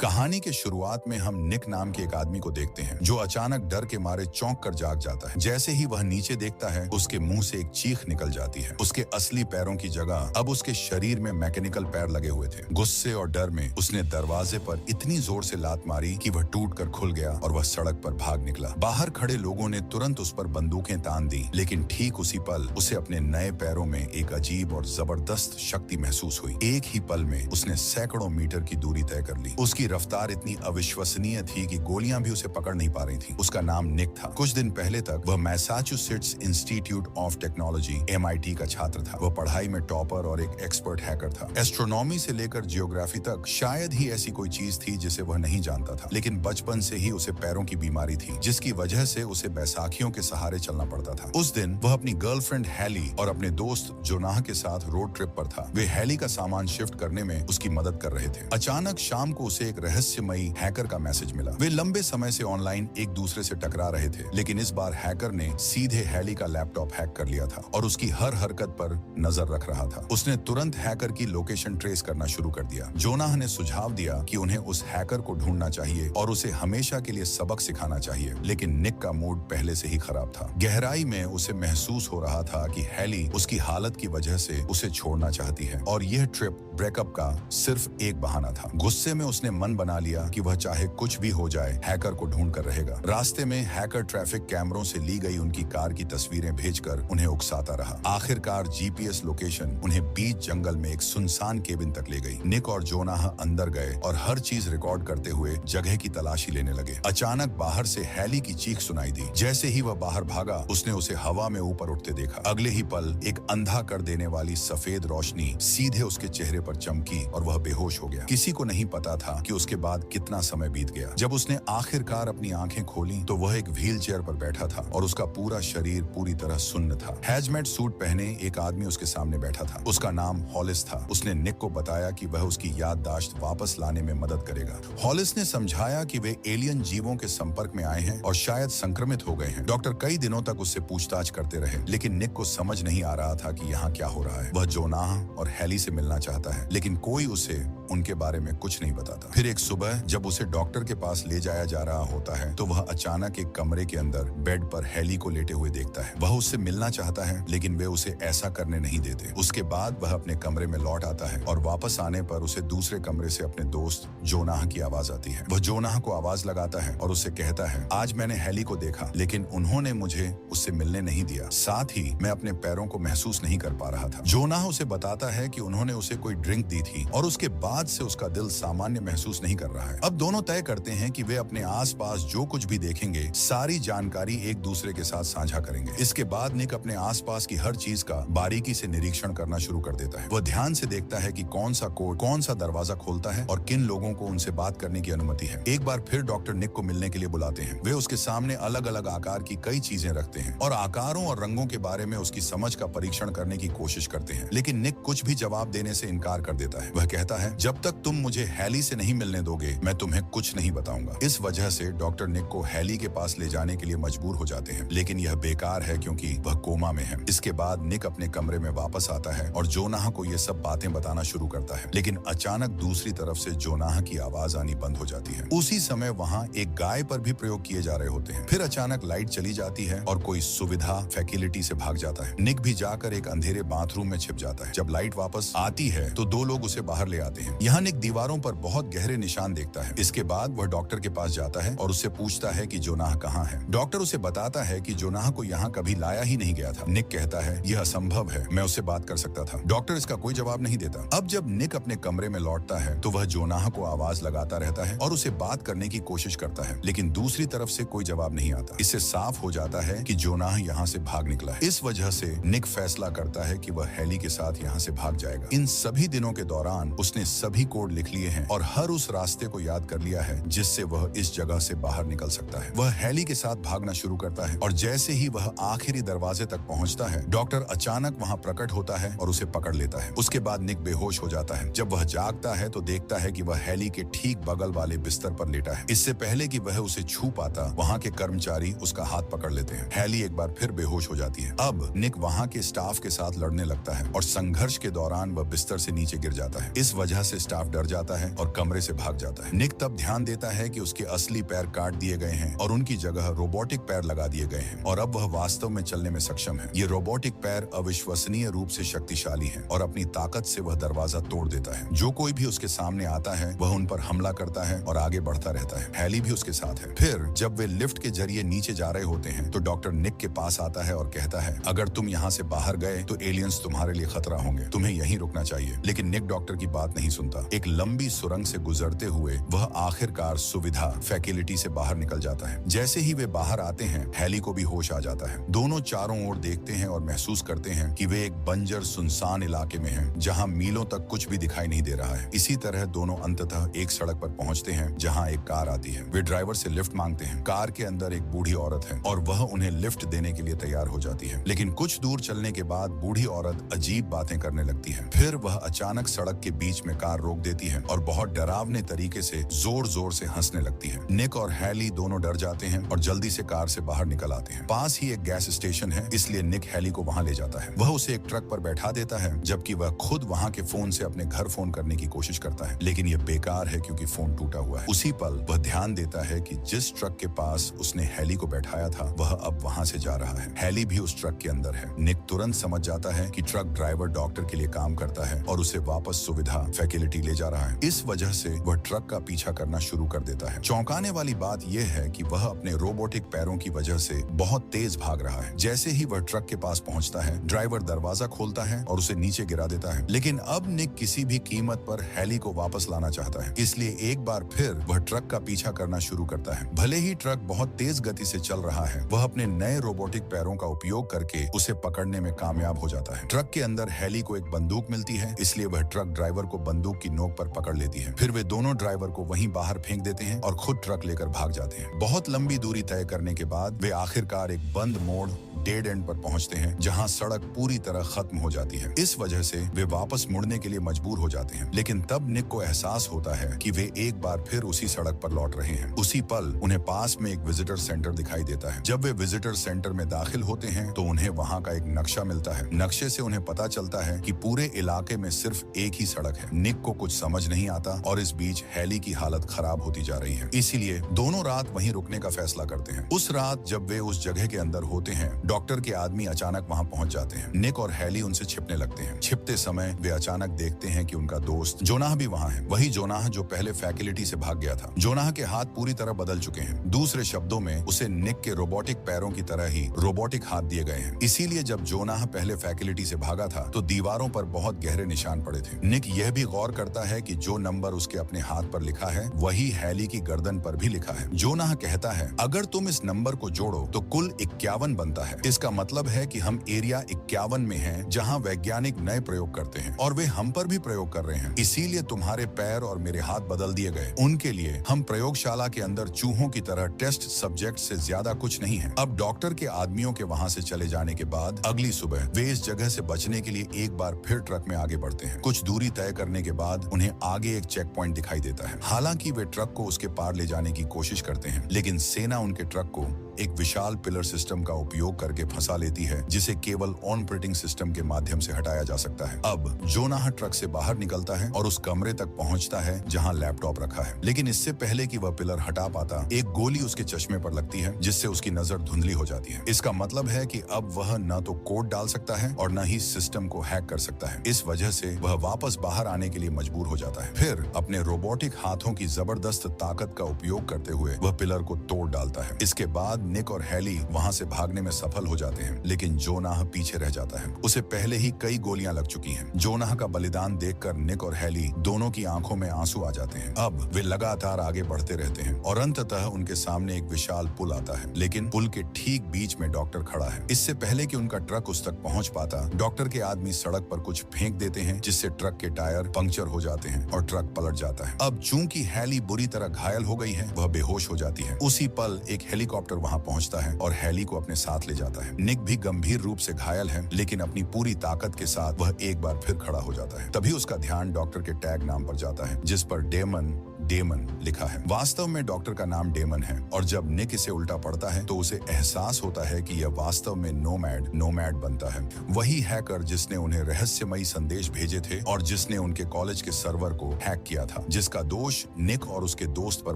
कहानी के शुरुआत में हम निक नाम के एक आदमी को देखते हैं जो अचानक डर के मारे चौंक कर जाग जाता है। जैसे ही वह नीचे देखता है उसके मुंह से एक चीख निकल जाती है। उसके असली पैरों की जगह अब उसके शरीर में मैकेनिकल पैर लगे हुए थे। गुस्से और डर में उसने दरवाजे पर इतनी जोर से लात मारी कि वह टूट कर खुल गया और वह सड़क पर भाग निकला। बाहर खड़े लोगों ने तुरंत उस पर बंदूकें तान दी, लेकिन ठीक उसी पल उसे अपने नए पैरों में एक अजीब और जबरदस्त शक्ति महसूस हुई। एक ही पल में उसने सैकड़ों मीटर की दूरी तय कर ली। उसकी रफ्तार इतनी अविश्वसनीय थी कि गोलियां भी उसे पकड़ नहीं पा रही थीं। उसका नाम निक था। कुछ दिन पहले तक वह Massachusetts institute of technology (MIT) का छात्र था। वह पढ़ाई में टॉपर और एक एक्सपर्ट हैकर था। एस्ट्रोनॉमी से लेकर जियोग्राफी तक शायद ही ऐसी कोई चीज थी जिसे वह नहीं जानता था। लेकिन बचपन से ही उसे पैरों की बीमारी थी, जिसकी वजह से उसे बैसाखियों के सहारे चलना पड़ता था। उस दिन वह अपनी गर्लफ्रेंड हैली और अपने दोस्त जोनाह के साथ रोड ट्रिप पर था। वे हैली का सामान शिफ्ट करने में उसकी मदद कर रहे थे। अचानक शाम को उसे एक रहस्यमयी हैकर का मैसेज मिला। वे लंबे समय से ऑनलाइन एक दूसरे से टकरा रहे थे, लेकिन इस बार हैकर ने सीधे हैली का लैपटॉप हैक कर लिया था और उसकी हर हरकत पर नजर रख रहा था। उसने तुरंत हैकर की लोकेशन ट्रेस करना शुरू कर दिया। जोनाह ने सुझाव दिया कि उन्हें उस हैकर को ढूंढना चाहिए और उसे हमेशा के लिए सबक सिखाना चाहिए, लेकिन निक का मूड पहले से ही खराब था। गहराई में उसे महसूस हो रहा था कि हैली उसकी हालत की वजह से उसे छोड़ना चाहती है और यह ट्रिप ब्रेकअप का सिर्फ एक बहाना था। गुस्से में उसने मन बना लिया कि वह चाहे कुछ भी हो जाए हैकर को ढूंढ कर रहेगा। रास्ते में हैकर ट्रैफिक कैमरों से ली गई उनकी कार की तस्वीरें भेजकर उन्हें उकसाता रहा। आखिरकार GPS लोकेशन उन्हें बीच जंगल में एक सुनसान केबिन तक ले गई। निक और जोनाह अंदर गए और हर चीज रिकॉर्ड करते हुए जगह की तलाशी लेने लगे। अचानक बाहर से हैली की चीख सुनाई दी। जैसे ही वह बाहर भागा उसने उसे हवा में ऊपर उठते देखा। अगले ही पल एक अंधा कर देने वाली सफेद रोशनी सीधे उसके चेहरे पर चमकी और वह बेहोश हो गया। किसी को नहीं पता था कि उसके बाद कितना समय बीत गया। जब उसने आखिरकार अपनी आंखें खोली तो वह एक व्हील चेयर पर बैठा था और उसका पूरा शरीर पूरी तरह सुन्न था। हैजमेट सूट पहने एक आदमी उसके सामने बैठा था। उसका नाम हॉलिस था। उसने निक को बताया कि वह उसकी याददाश्त वापस लाने में मदद करेगा। हॉलिस ने समझाया कि वे एलियन जीवों के संपर्क में आए हैं और शायद संक्रमित हो गए हैं। डॉक्टर कई दिनों तक उससे पूछताछ करते रहे, लेकिन निक को समझ नहीं आ रहा था कि यहाँ क्या हो रहा है। वह जोनाह और हैली से मिलना चाहता है, लेकिन कोई उसे उनके बारे में कुछ नहीं बताता। फिर एक सुबह जब उसे डॉक्टर के पास ले जाया जा रहा होता है तो वह अचानक एक कमरे के अंदर बेड पर हैली को लेटे हुए देखता है। वह उससे मिलना चाहता है, लेकिन वे उसे ऐसा करने नहीं देते। उसके बाद वह अपने कमरे में लौट आता है और वापस आने पर उसे दूसरे कमरे से अपने दोस्त जोनाह की आवाज आती है। वह जोनाह को आवाज लगाता है और उससे कहता है, आज मैंने हैली को देखा, लेकिन उन्होंने मुझे उससे मिलने नहीं दिया। साथ ही मैं अपने पैरों को महसूस नहीं कर पा रहा था। जोनाह उसे बताता है कि उन्होंने उसे कोई ड्रिंक दी थी और उसके बाद से उसका दिल सामान्य महसूस नहीं कर रहा है। अब दोनों तय करते हैं कि वे अपने आसपास जो कुछ भी देखेंगे सारी जानकारी एक दूसरे के साथ साझा करेंगे। इसके बाद निक अपने आसपास की हर चीज का बारीकी से निरीक्षण करना शुरू कर देता है। वह ध्यान से देखता है कि कौन सा कोड कौन सा दरवाजा खोलता है और किन लोगों को उनसे बात करने की अनुमति है। एक बार फिर डॉक्टर निक को मिलने के लिए बुलाते हैं। वे उसके सामने अलग अलग आकार की कई चीजें रखते हैं और आकारों और रंगों के बारे में उसकी समझ का परीक्षण करने की कोशिश करते हैं, लेकिन निक कुछ भी जवाब देने से इनकार कर देता है। वह कहता है, जब तक तुम मुझे हैली से नहीं मिलने दोगे मैं तुम्हें कुछ नहीं बताऊंगा। इस वजह से डॉक्टर निक को हैली के पास ले जाने के लिए मजबूर हो जाते हैं, लेकिन यह बेकार है क्योंकि वह कोमा में है। इसके बाद निक अपने कमरे में वापस आता है और जोनाह को ये सब बातें बताना शुरू करता है, लेकिन अचानक दूसरी तरफ से जोनाह की आवाज आनी बंद हो जाती है। उसी समय वहाँ एक गाय पर भी प्रयोग किए जा रहे होते हैं। फिर अचानक लाइट चली जाती है और कोई सुविधा फैसिलिटी से भाग जाता है। निक भी जाकर एक अंधेरे बाथरूम में छिप जाता है। जब लाइट वापस आती है तो दो लोग उसे बाहर ले आते हैं। यहाँ निक दीवारों पर बहुत गहरे निशान देखता है। इसके बाद वह डॉक्टर के पास जाता है और उससे पूछता है कि जोनाह कहाँ है। डॉक्टर उसे बताता है कि जोनाह को यहाँ कभी लाया ही नहीं गया था। निक कहता है, यह असंभव है, मैं उससे बात कर सकता था। डॉक्टर इसका कोई जवाब नहीं देता। अब जब निक अपने कमरे में लौटता है तो वह जोनाह को आवाज लगाता रहता है और उसे बात करने की कोशिश करता है, लेकिन दूसरी तरफ से कोई जवाब नहीं आता। इससे साफ हो जाता है कि जोनाह यहाँ से भाग निकला है। इस वजह से निक फैसला करता है कि वह हैली के साथ यहाँ से भाग जाएगा। इन सभी दिनों के दौरान उसने सभी कोड लिख लिए हैं और हर उस रास्ते को याद कर लिया है जिससे वह इस जगह से बाहर निकल सकता है। वह हैली के साथ भागना शुरू करता है और जैसे ही वह आखिरी दरवाजे तक पहुंचता है डॉक्टर अचानक वहां प्रकट होता है और उसे पकड़ लेता है। उसके बाद निक बेहोश हो जाता है। जब वह जागता है तो देखता है कि वह हैली के ठीक बगल वाले बिस्तर पर लेटा है। इससे पहले कि वह उसे छू पाता वहां के कर्मचारी उसका हाथ पकड़ लेते हैं। हैली एक बार फिर बेहोश हो जाती है। अब निक वहां के स्टाफ के साथ लड़ने लगता है और संघर्ष के दौरान वह बिस्तर से नीचे गिर जाता है। इस वजह से स्टाफ डर जाता है और कमरे से से भाग जाता है। निक तब ध्यान देता है कि उसके असली पैर काट दिए गए हैं और उनकी जगह रोबोटिक पैर लगा दिए गए हैं और अब वह वास्तव में चलने में सक्षम है। ये रोबोटिक पैर अविश्वसनीय रूप से शक्तिशाली हैं और अपनी ताकत से वह दरवाजा तोड़ देता है। जो कोई भी उसके सामने आता है वह उन पर हमला करता है और आगे बढ़ता रहता है। हैली भी उसके साथ है। फिर जब वे लिफ्ट के जरिए नीचे जा रहे होते हैं तो डॉक्टर निक के पास आता है और कहता है, अगर तुम यहाँ से बाहर गए तो एलियंस तुम्हारे लिए खतरा होंगे, तुम्हें यहीं रुकना चाहिए। लेकिन निक डॉक्टर की बात नहीं सुनता। एक लंबी सुरंग से गुजरते हुए वह आखिरकार सुविधा फैसिलिटी से बाहर निकल जाता है। जैसे ही वे बाहर आते हैं हैली को भी होश आ जाता है। दोनों चारों ओर देखते हैं और महसूस करते हैं कि वे एक बंजर सुनसान इलाके में हैं, जहां मीलों तक कुछ भी दिखाई नहीं दे रहा है। इसी तरह दोनों अंततः एक सड़क पर पहुंचते हैं जहां एक कार आती है। वे ड्राइवर से लिफ्ट मांगते हैं। कार के अंदर एक बूढ़ी औरत है और वह उन्हें लिफ्ट देने के लिए तैयार हो जाती है। लेकिन कुछ दूर चलने के बाद बूढ़ी औरत अजीब बातें करने लगती है। फिर वह अचानक सड़क के बीच में कार रोक देती है और बहुत डरावने तरीके से जोर जोर से हंसने लगती है। निक और हैली दोनों डर जाते हैं और जल्दी से कार से बाहर निकल आते हैं। पास ही एक गैस स्टेशन है, इसलिए निक हैली को वहां ले जाता है। वह उसे एक ट्रक पर बैठा देता है जबकि वह खुद वहां के फोन से अपने घर फोन करने की कोशिश करता है, लेकिन यह बेकार है क्योंकि फोन टूटा हुआ है। उसी पल वह ध्यान देता है कि जिस ट्रक के पास उसने हैली को बैठाया था वह अब वहां से जा रहा है। हैली भी उस ट्रक के अंदर है। निक तुरंत समझ जाता है कि ट्रक ड्राइवर डॉक्टर के लिए काम करता है और उसे वापस सुविधा फैसिलिटी ले जा रहा है। इस वजह से वह ट्रक का पीछा करना शुरू कर देता है। चौंकाने वाली बात यह है कि वह अपने रोबोटिक पैरों की वजह से बहुत तेज भाग रहा है। जैसे ही वह ट्रक के पास पहुंचता है ड्राइवर दरवाजा खोलता है और उसे नीचे गिरा देता है। लेकिन अब निक किसी भी कीमत पर हैली को वापस लाना चाहता है, इसलिए एक बार फिर वह ट्रक का पीछा करना शुरू करता है। भले ही ट्रक बहुत तेज गति से चल रहा है, वह अपने नए रोबोटिक पैरों का उपयोग करके उसे पकड़ने में कामयाब हो जाता है। ट्रक के अंदर हैली को एक बंदूक मिलती है, इसलिए वह ट्रक ड्राइवर को बंदूक की नोक पर पकड़ लेती है। फिर वे दोनों ड्राइवर को वहीं बाहर फेंक देते हैं और खुद ट्रक लेकर भाग जाते हैं। बहुत लंबी दूरी तय करने के बाद वे आखिरकार एक बंद मोड़ डेड एंड पर पहुंचते हैं जहां सड़क पूरी तरह खत्म हो जाती है। इस वजह से वे वापस मुड़ने के लिए मजबूर हो जाते हैं। लेकिन तब निक को एहसास होता है कि वे एक बार फिर उसी सड़क पर लौट रहे हैं। उसी पल उन्हें पास में एक विजिटर सेंटर दिखाई देता है। जब वे विजिटर सेंटर में दाखिल होते हैं तो उन्हें वहां का एक नक्शा मिलता है। नक्शे से उन्हें पता चलता है कि पूरे इलाके में सिर्फ एक ही सड़क है। निक को कुछ समझ नहीं आता और इस बीच हैली की हालत खराब होती जा रही है, इसीलिए दोनों रात वहीं रुकने का फैसला करते हैं। उस रात जब वे उस जगह के अंदर होते हैं डॉक्टर के आदमी अचानक वहां पहुंच जाते हैं। निक और हैली उनसे छिपने लगते हैं। छिपते समय वे अचानक देखते हैं कि उनका दोस्त जोनाह भी वहां है। वही जोनाह जो पहले फैसिलिटी से भाग गया था। जोनाह के हाथ पूरी तरह बदल चुके हैं। दूसरे शब्दों में उसे निक के रोबोटिक पैरों की तरह ही रोबोटिक हाथ दिए गए हैं। इसीलिए जब जोनाह पहले फैसिलिटी से भागा था तो दीवारों पर बहुत गहरे निशान पड़े थे। निक यह भी गौर करता है कि जो नंबर उसके अपने हाथ पर लिखा है वही हैली की गर्दन पर भी लिखा है। जोनाह कहता है, अगर तुम इस नंबर को जोड़ो तो कुल 51 बनता है। इसका मतलब है कि हम एरिया 51 में हैं, जहां वैज्ञानिक नए प्रयोग करते हैं और वे हम पर भी प्रयोग कर रहे हैं। इसीलिए तुम्हारे पैर और मेरे हाथ बदल दिए गए। उनके लिए हम प्रयोगशाला के अंदर चूहों की तरह टेस्ट सब्जेक्ट से ज्यादा कुछ नहीं है। अब डॉक्टर के आदमियों के वहां से चले जाने के बाद अगली सुबह वे इस जगह से बचने के लिए एक बार फिर ट्रक में आगे बढ़ते हैं। कुछ दूरी तय करने के बाद उन्हें आगे एक चेक पॉइंट दिखाई देता है। हालांकि वे ट्रक को उसके पार ले जाने की कोशिश करते हैं, लेकिन सेना उनके ट्रक को एक विशाल पिलर सिस्टम का उपयोग करके फंसा लेती है, जिसे केवल ऑपरेटिंग सिस्टम के माध्यम से हटाया जा सकता है। अब जोनाह ट्रक से बाहर निकलता है और उस कमरे तक पहुंचता है जहां लैपटॉप रखा है। लेकिन इससे पहले कि वह पिलर हटा पाता, एक गोली उसके चश्मे पर लगती है, जिससे उसकी नजर धुंधली हो जाती है। इसका मतलब है कि अब वह न तो कोड डाल सकता है और न ही सिस्टम को हैक कर सकता है। इस वजह से वह वापस बाहर आने के लिए मजबूर हो जाता है। फिर अपने रोबोटिक हाथों की जबरदस्त ताकत का उपयोग करते हुए वह पिलर को तोड़ डालता है। इसके बाद निक और हैली वहां से भागने में सफल हो जाते हैं, लेकिन जोनाह पीछे रह जाता है। उसे पहले ही कई गोलियां लग चुकी हैं। जोनाह का बलिदान देखकर निक और हैली दोनों की आंखों में आंसू आ जाते हैं। अब वे लगातार आगे बढ़ते रहते हैं और अंततः उनके सामने एक विशाल पुल आता है, लेकिन पुल के ठीक बीच में डॉक्टर खड़ा है। इससे पहले कि उनका ट्रक उस तक पहुंच पाता, डॉक्टर के आदमी सड़क पर कुछ फेंक देते हैं, जिससे ट्रक के टायर पंक्चर हो जाते हैं और ट्रक पलट जाता है। अब चूंकि हैली बुरी तरह घायल हो गई है, वह बेहोश हो जाती है। उसी पल एक हेलीकॉप्टर वहां पहुंचता है और हैली को अपने साथ ले जाता है। निक भी गंभीर रूप से घायल है, लेकिन अपनी पूरी ताकत के साथ वह एक बार फिर खड़ा हो जाता है। तभी उसका ध्यान डॉक्टर के टैग नाम पर जाता है, जिस पर डेमन डेमन लिखा है। वास्तव में डॉक्टर का नाम डेमन है और जब निक इसे उल्टा पढ़ता है तो उसे एहसास होता है कि यह वास्तव में नोमैड बनता है। वही हैकर जिसने उन्हें रहस्यमयी संदेश भेजे थे और जिसने उनके कॉलेज के सर्वर को हैक किया था, जिसका दोष निक और उसके दोस्त पर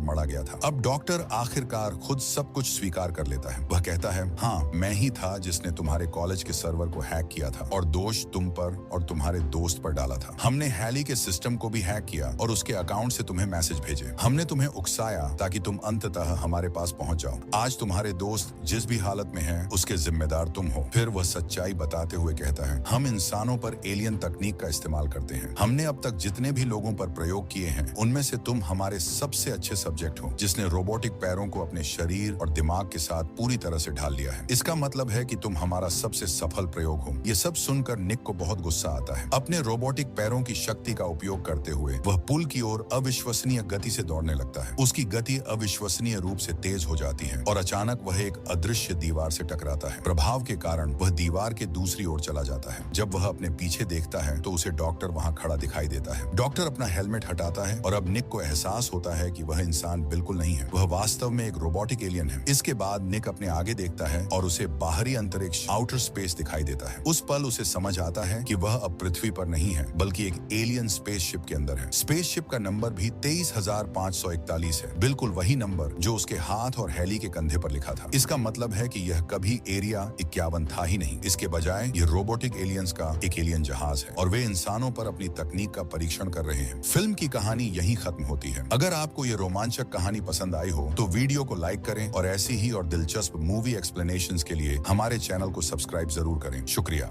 मढ़ा गया था। अब डॉक्टर आखिरकार खुद सब कुछ स्वीकार कर लेता है। वह कहता है, हाँ, मैं ही था जिसने तुम्हारे कॉलेज के सर्वर को हैक किया था और दोष तुम पर और तुम्हारे दोस्त पर डाला था। हमने हैली के सिस्टम को भी हैक किया और उसके अकाउंट से तुम्हें मैसेज भेजे। हमने तुम्हें उकसाया ताकि तुम अंततः हमारे पास पहुंच जाओ। आज तुम्हारे दोस्त जिस भी हालत में हैं, उसके जिम्मेदार तुम हो। फिर वह सच्चाई बताते हुए कहता है, हम इंसानों पर एलियन तकनीक का इस्तेमाल करते हैं। हमने अब तक जितने भी लोगों पर प्रयोग किए हैं, उनमें से तुम हमारे सबसे अच्छे सब्जेक्ट हो, जिसने रोबोटिक पैरों को अपने शरीर और दिमाग के साथ पूरी तरह से ढाल लिया है। इसका मतलब है कि तुम हमारा सबसे सफल प्रयोग हो। ये सब सुनकर निक को बहुत गुस्सा आता है। अपने रोबोटिक पैरों की शक्ति का उपयोग करते हुए वह पुल की ओर अविश्वसनीय गति से दौड़ने लगता है। उसकी गति अविश्वसनीय रूप से तेज हो जाती है और अचानक वह एक अदृश्य दीवार से टकराता है। प्रभाव के कारण वह दीवार के दूसरी ओर चला जाता है। जब वह अपने पीछे देखता है तो उसे डॉक्टर वहां खड़ा दिखाई देता है। डॉक्टर अपना हेलमेट हटाता है और अब निक को एहसास होता है कि वह इंसान बिल्कुल नहीं है, वह वास्तव में एक रोबोटिक एलियन है। इसके बाद निक अपने आगे देखता है और उसे बाहरी अंतरिक्ष आउटर स्पेस दिखाई देता है। उस पल उसे समझ आता है कि वह अब पृथ्वी पर नहीं है, बल्कि एक एलियन स्पेसशिप के अंदर है। स्पेसशिप का नंबर भी 23,541 है, बिल्कुल वही नंबर जो उसके हाथ और हैली के कंधे पर लिखा था। इसका मतलब है कि यह कभी एरिया 51 था ही नहीं। इसके बजाय ये रोबोटिक एलियंस का एक एलियन जहाज है और वे इंसानों पर अपनी तकनीक का परीक्षण कर रहे हैं। फिल्म की कहानी यहीं खत्म होती है। अगर आपको ये रोमांचक कहानी पसंद आई हो तो वीडियो को लाइक करें और ऐसी ही और दिलचस्प मूवी एक्सप्लेनेशंस के लिए हमारे चैनल को सब्सक्राइब जरूर करें। शुक्रिया।